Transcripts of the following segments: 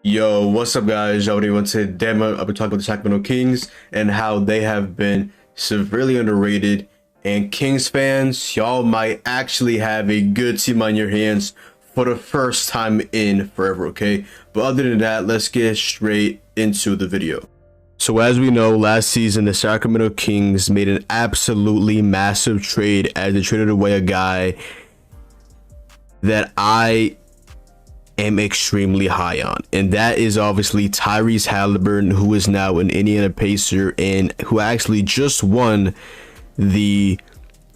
Yo, what's up, guys? Y'all want to demo? I'll be talking about the Sacramento Kings and how they have been severely underrated. And Kings fans, y'all might actually have a good team on your hands for the first time in forever, okay? But other than that, let's get straight into the video. So as we know, last season, the Sacramento Kings made an absolutely massive trade as they traded away a guy that I am extremely high on, and that is obviously Tyrese Halliburton, who is now an Indiana Pacer and who actually just won the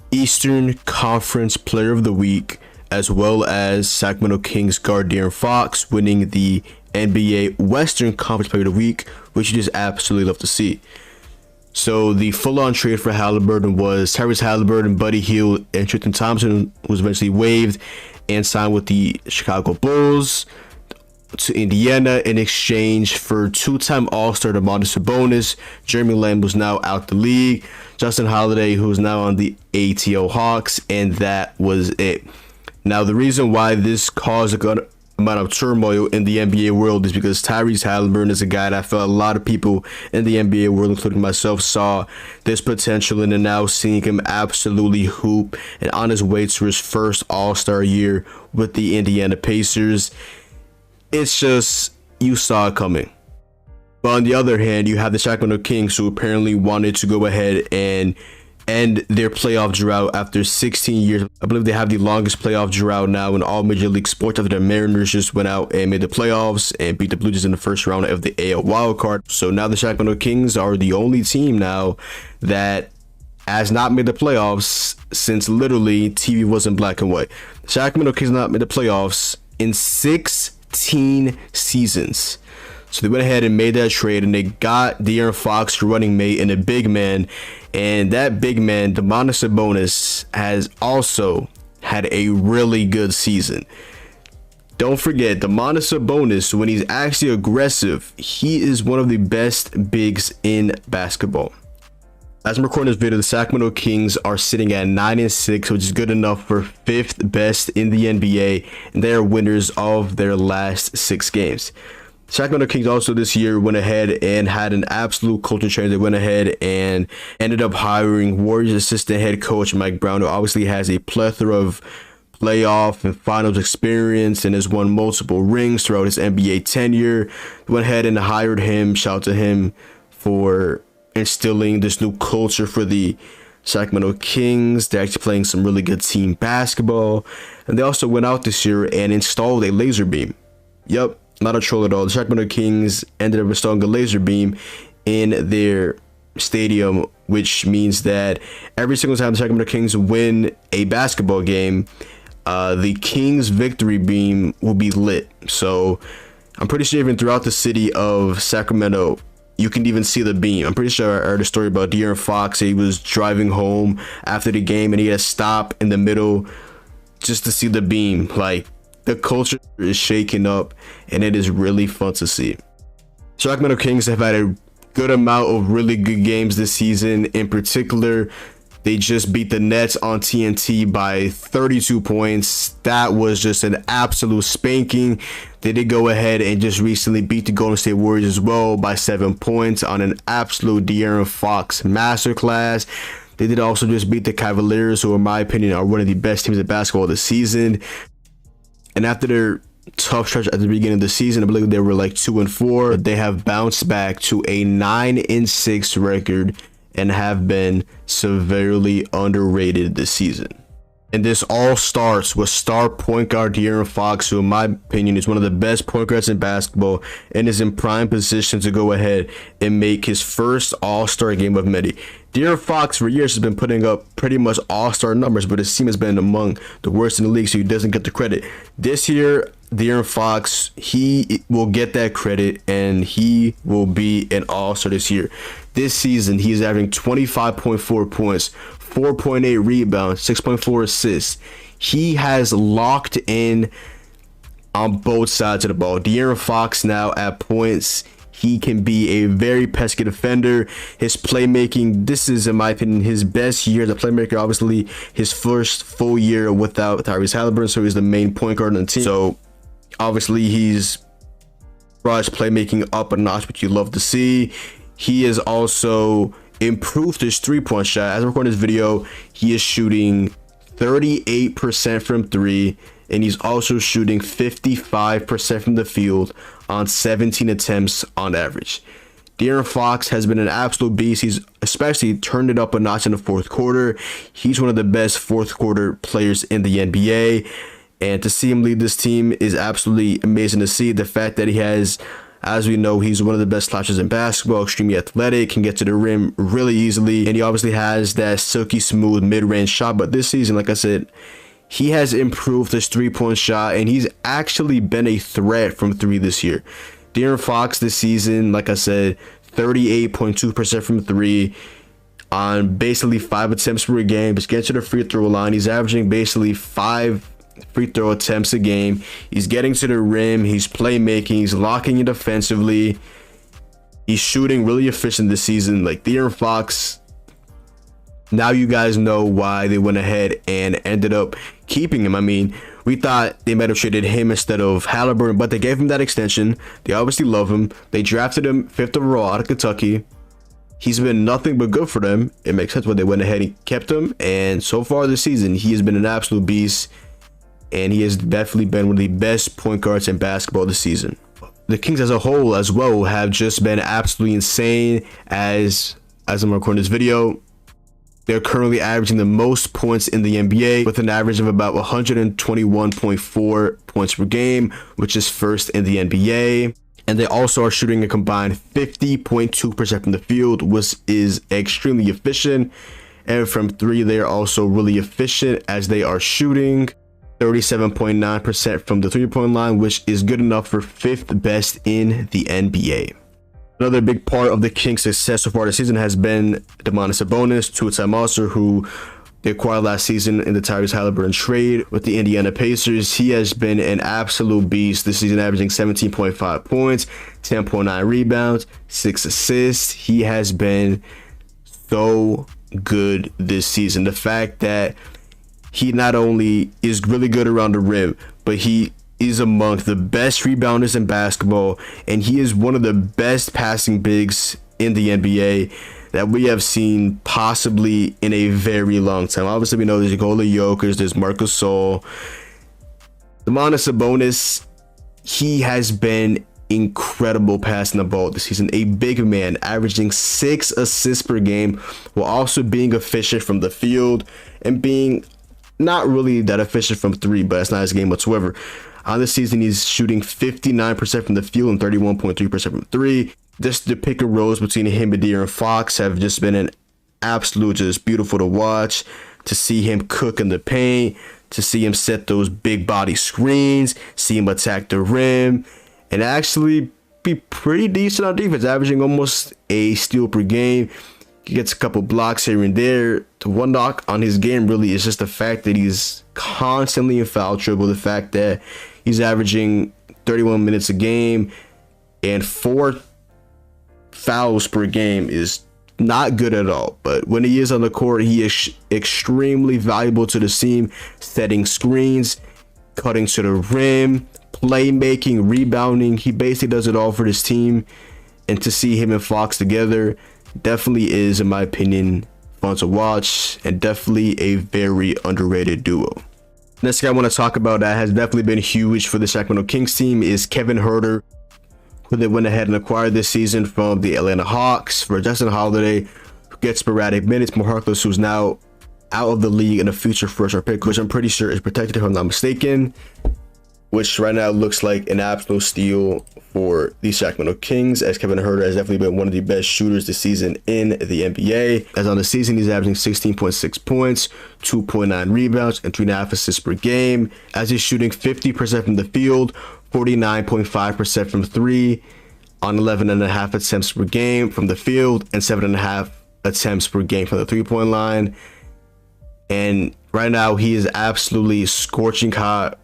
Eastern Conference Player of the Week, as well as Sacramento Kings guard De'Aaron Fox winning the NBA Western Conference Player of the Week, which you just absolutely love to see. So the full-on trade for Halliburton was Tyrese Halliburton, Buddy Hield, and Tristan Thompson was eventually waived and signed with the Chicago Bulls to Indiana in exchange for two-time All-Star Domantas Sabonis. Jeremy Lamb was now out the league. Justin Holiday, who is now on the ATO Hawks, and that was it. Now, the reason why this caused a good amount of turmoil in the NBA world is because Tyrese Halliburton is a guy that I felt a lot of people in the NBA world, including myself, saw this potential and are now seeing him absolutely hoop and on his way to his first All-Star year with the Indiana Pacers. It's just, you saw it coming. But on the other hand, you have the Sacramento Kings, who apparently wanted to go ahead and end their playoff drought after 16 years. I believe they have the longest playoff drought now in all Major League sports, after the Mariners just went out and made the playoffs and beat the Blue Jays in the first round of the AL wildcard. So now the Sacramento Kings are the only team now that has not made the playoffs since literally TV was in black and white. The Sacramento Kings not made the playoffs in 16 seasons. So they went ahead and made that trade, and they got De'Aaron Fox, the running mate, and a big man. And that big man, Domantas Sabonis, has also had a really good season. Don't forget, Domantas Sabonis, when he's actually aggressive, he is one of the best bigs in basketball. As I'm recording this video, the Sacramento Kings are sitting at 9-6, which is good enough for 5th best in the NBA, and they are winners of their last 6 games. Sacramento Kings also this year went ahead and had an absolute culture change. They went ahead and ended up hiring Warriors assistant head coach Mike Brown, who obviously has a plethora of playoff and finals experience and has won multiple rings throughout his NBA tenure. They went ahead and hired him. Shout out to him for instilling this new culture for the Sacramento Kings. They're actually playing some really good team basketball. And they also went out this year and installed a laser beam. Yep. Not a troll at all. The Sacramento Kings ended up installing a laser beam in their stadium, which means that every single time the Sacramento Kings win a basketball game, the Kings victory beam will be lit. So I'm pretty sure even throughout the city of Sacramento, you can even see the beam. I'm pretty sure I heard a story about De'Aaron Fox. He was driving home after the game and he had to stop in the middle just to see the beam. Like, the culture is shaking up, and it is really fun to see. Sacramento Kings have had a good amount of really good games this season. In particular, they just beat the Nets on TNT by 32 points. That was just an absolute spanking. They did go ahead and just recently beat the Golden State Warriors as well by 7 points on an absolute De'Aaron Fox masterclass. They did also just beat the Cavaliers, who in my opinion are one of the best teams in basketball this season. And after their tough stretch at the beginning of the season, I believe they were like 2-4. They have bounced back to a 9-6 record and have been severely underrated this season. And this all starts with star point guard De'Aaron Fox, who in my opinion is one of the best point guards in basketball and is in prime position to go ahead and make his first All-Star game of many. De'Aaron Fox for years has been putting up pretty much all-star numbers, but his team has been among the worst in the league, so he doesn't get the credit. This year, De'Aaron Fox, he will get that credit, and he will be an all-star this year. This season, he's averaging 25.4 points, 4.8 rebounds, 6.4 assists. He has locked in on both sides of the ball. De'Aaron Fox now at points, he can be a very pesky defender. His playmaking, this is in my opinion his best year as a playmaker. Obviously his first full year without Tyrese Halliburton, so he's the main point guard on the team. So obviously he's brought his playmaking up a notch, which you love to see. He has also improved his three-point shot. As I record this video, he is shooting 38% from three, and he's also shooting 55% from the field on 17 attempts on average. De'Aaron Fox has been an absolute beast. He's especially turned it up a notch in the fourth quarter. He's one of the best fourth quarter players in the NBA. And to see him lead this team is absolutely amazing to see. The fact that he has, as we know, he's one of the best slashers in basketball, extremely athletic, can get to the rim really easily. And he obviously has that silky smooth mid-range shot. But this season, like I said, he has improved his three-point shot, and he's actually been a threat from three this year. De'Aaron Fox this season, like I said, 38.2% from three on basically 5 attempts per game. Just get to the free throw line. He's averaging basically 5 free throw attempts a game. He's getting to the rim. He's playmaking. He's locking it defensively. He's shooting really efficient this season. Like De'Aaron Fox, now you guys know why they went ahead and ended up keeping him. I mean, we thought they might have traded him instead of Halliburton, but they gave him that extension. They obviously love him. They drafted him 5th overall out of Kentucky. He's been nothing but good for them. It makes sense why they went ahead and kept him. And so far this season, he has been an absolute beast. And he has definitely been one of the best point guards in basketball this season. The Kings as a whole as well have just been absolutely insane. As I'm recording this video, they're currently averaging the most points in the NBA with an average of about 121.4 points per game, which is first in the NBA. And they also are shooting a combined 50.2% from the field, which is extremely efficient. And from three, they are also really efficient as they are shooting 37.9% from the three-point line, which is good enough for 5th best in the NBA. Another big part of the Kings' success so far this season has been Domantas Sabonis, two-time All-Star, who they acquired last season in the Tyrese Halliburton trade with the Indiana Pacers. He has been an absolute beast this season, averaging 17.5 points, 10.9 rebounds, 6 assists. He has been so good this season. The fact that he not only is really good around the rim, but he is among the best rebounders in basketball, and he is one of the best passing bigs in the NBA that we have seen possibly in a very long time. Obviously, we know there's Nikola Jokic, there's Marc Gasol. Domantas Sabonis, he has been incredible passing the ball this season. A big man, averaging 6 assists per game, while also being efficient from the field and being not really that efficient from three, but that's not his game whatsoever. On this season, he's shooting 59% from the field and 31.3% from three. Just the pick and rolls between him and De'Aaron Fox have just been an absolute just beautiful to watch. To see him cook in the paint, to see him set those big body screens, see him attack the rim, and actually be pretty decent on defense, averaging almost a steal per game. He gets a couple blocks here and there. The one knock on his game really is just the fact that he's constantly in foul trouble. The fact that he's averaging 31 minutes a game and 4 fouls per game is not good at all. But when he is on the court, he is extremely valuable to the team, setting screens, cutting to the rim, playmaking, rebounding. He basically does it all for this team. And to see him and Fox together definitely is, in my opinion, fun to watch and definitely a very underrated duo. Next guy I want to talk about that has definitely been huge for the Sacramento Kings team is Kevin Huerter, who they went ahead and acquired this season from the Atlanta Hawks for Justin Holiday, who gets sporadic minutes. Mo Harkless, who's now out of the league and a future first-round pick, which I'm pretty sure is protected if I'm not mistaken, which right now looks like an absolute steal for the Sacramento Kings, as Kevin Huerter has definitely been one of the best shooters this season in the NBA. As on the season, he's averaging 16.6 points, 2.9 rebounds, and 3.5 assists per game, as he's shooting 50% from the field, 49.5% from three, on 11.5 attempts per game from the field, and 7.5 attempts per game from the three-point line. And right now, he is absolutely scorching hot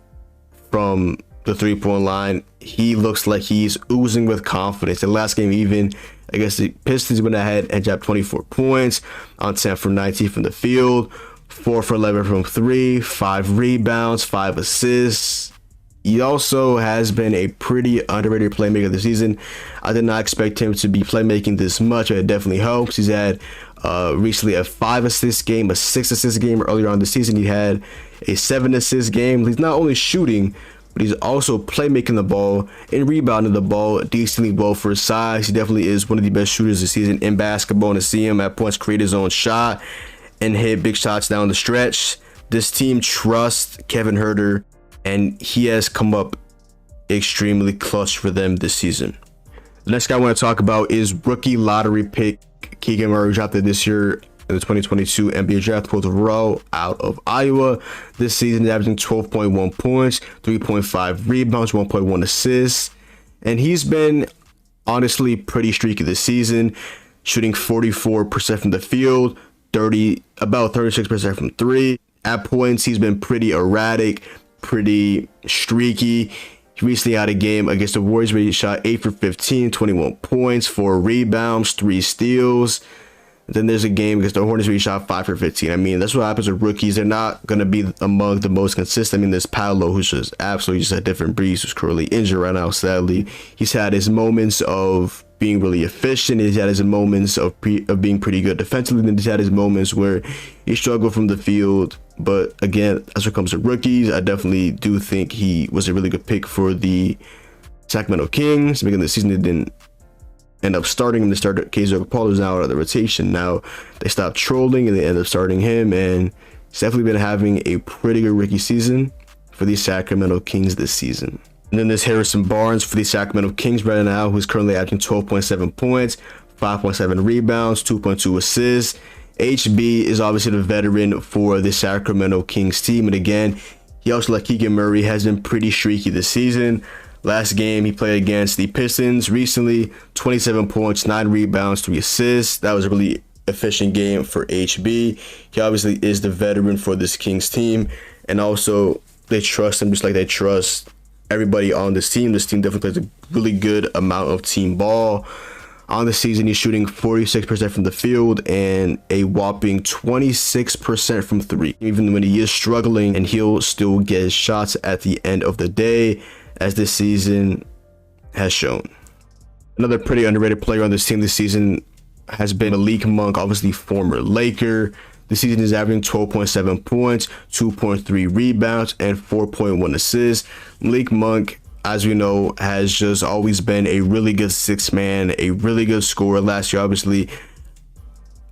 from the three-point line. He looks like he's oozing with confidence. The last game, even, I guess the Pistons went ahead and dropped 24 points on 10 for 19 from the field, 4 for 11 from three, 5 rebounds, 5 assists. He also has been a pretty underrated playmaker this season. I did not expect him to be playmaking this much, but it definitely helps. He's had recently a 5-assist game, a 6-assist game. Earlier on the season, he had a 7-assist game. He's not only shooting, but he's also playmaking the ball and rebounding the ball decently well for his size. He definitely is one of the best shooters this season in basketball, and to see him at points create his own shot and hit big shots down the stretch. This team trusts Kevin Huerter, and he has come up extremely clutch for them this season. The next guy I want to talk about is rookie lottery pick Keegan Murray, drafted this year in the 2022 NBA Draft, 12th overall out of Iowa. This season, averaging 12.1 points, 3.5 rebounds, 1.1 assists. And he's been honestly pretty streaky this season, shooting 44% from the field, about 36% from three. At points, he's been pretty erratic, pretty streaky. He recently had a game against the Warriors where he shot 8 for 15, 21 points, 4 rebounds, 3 steals. Then there's a game against the Hornets where he shot 5 for 15. I mean, that's what happens with rookies. They're not going to be among the most consistent. I mean, there's Paolo, who's just absolutely just a different breed, who's currently injured right now, sadly. He's had his moments of being really efficient. He's had his moments of being pretty good defensively. Then he's had his moments where he struggled from the field. But again, as it comes to rookies, I definitely do think he was a really good pick for the Sacramento Kings. Beginning of the season, they didn't end up starting him. They started KZ Paul, who's now out of the rotation. Now they stopped trolling and they end up starting him, and he's definitely been having a pretty good rookie season for the Sacramento Kings this season. And then there's Harrison Barnes for the Sacramento Kings right now, who's currently averaging 12.7 points, 5.7 rebounds, 2.2 assists. HB is obviously the veteran for the Sacramento Kings team, and again, he also, like Keegan Murray, has been pretty streaky this season. Last game he played against the Pistons recently, 27 points, 9 rebounds, 3 assists. That was a really efficient game for HB. He obviously is the veteran for this Kings team, and also they trust him just like they trust everybody on this team. This team definitely plays a really good amount of team ball. On the season, he's shooting 46% from the field and a whopping 26% from three. Even when he is struggling, and he'll still get his shots at the end of the day, as this season has shown. Another pretty underrated player on this team this season has been Malik Monk, obviously former Laker. This season is averaging 12.7 points, 2.3 rebounds, and 4.1 assists. Malik Monk, as we know, has just always been a really good sixth man, a really good scorer. Last year, obviously,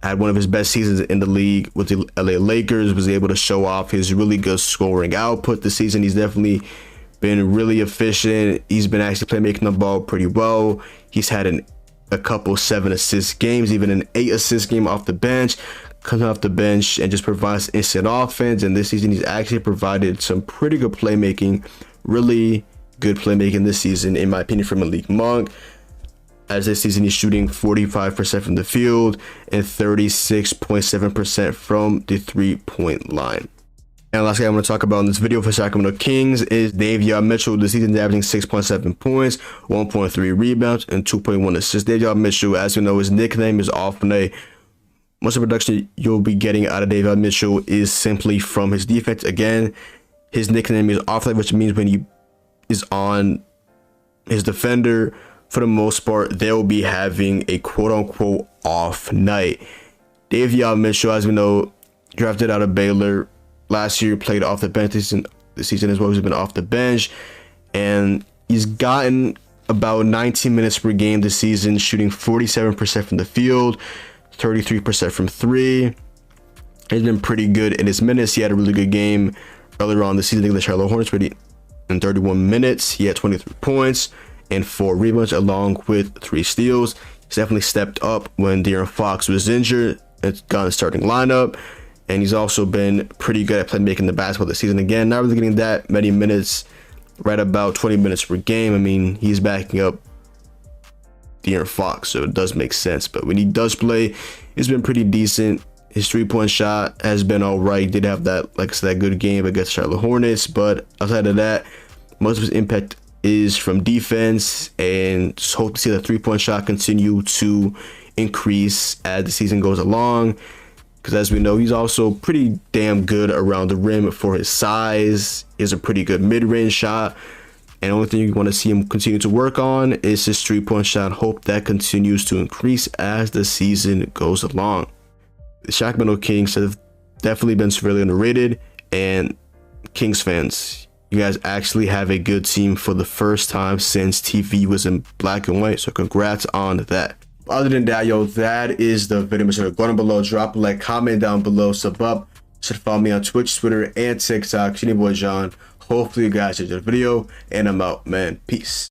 had one of his best seasons in the league with the LA Lakers, was able to show off his really good scoring output this season. He's definitely been really efficient. He's been actually playmaking the ball pretty well. He's had a couple 7-assist games, even an 8-assist game off the bench. Comes off the bench and just provides instant offense. And this season, he's actually provided some pretty good playmaking, really good playmaking this season, in my opinion, from Malik Monk. As this season, he's shooting 45% from the field and 36.7% from the three-point line. And last guy I'm going to talk about in this video for Sacramento Kings is Davion Mitchell. This season, averaging 6.7 points, 1.3 rebounds, and 2.1 assists. Davion Mitchell, as you know, his nickname is Off Night. Most of the production you'll be getting out of Davion Mitchell is simply from his defense. Again, his nickname is Off Night, which means when he is on his defender, for the most part, they'll be having a quote-unquote off night. Davion Mitchell, as we know, drafted out of Baylor last year, played off the bench this season as well. He's been off the bench, and he's gotten about 19 minutes per game this season, shooting 47% from the field, 33% from three. He's been pretty good in his minutes. He had a really good game earlier on this season against the Charlotte Hornets, where in 31 minutes, he had 23 points and 4 rebounds, along with 3 steals. He's definitely stepped up when De'Aaron Fox was injured and got in the starting lineup. And he's also been pretty good at playmaking the basketball this season. Again, not really getting that many minutes, right about 20 minutes per game. I mean, he's backing up De'Aaron Fox, so it does make sense. But when he does play, he's been pretty decent. His three-point shot has been all right. He did have that, like I said, that good game against Charlotte Hornets. But outside of that, most of his impact is from defense, and just hope to see the three-point shot continue to increase as the season goes along. Because as we know, he's also pretty damn good around the rim for his size. He has a pretty good mid-range shot. And the only thing you want to see him continue to work on is his 3-point shot. Hope that continues to increase as the season goes along. The Sacramento Kings have definitely been severely underrated, and Kings fans, you guys actually have a good team for the first time since TV was in black and white. So congrats on that. Other than that, yo, that is the video. Make sure to go down below, drop a like, comment down below, sub up. Should follow me on Twitch, Twitter, and TikTok. It's your boy John. Hopefully you guys enjoyed the video, and I'm out, man. Peace.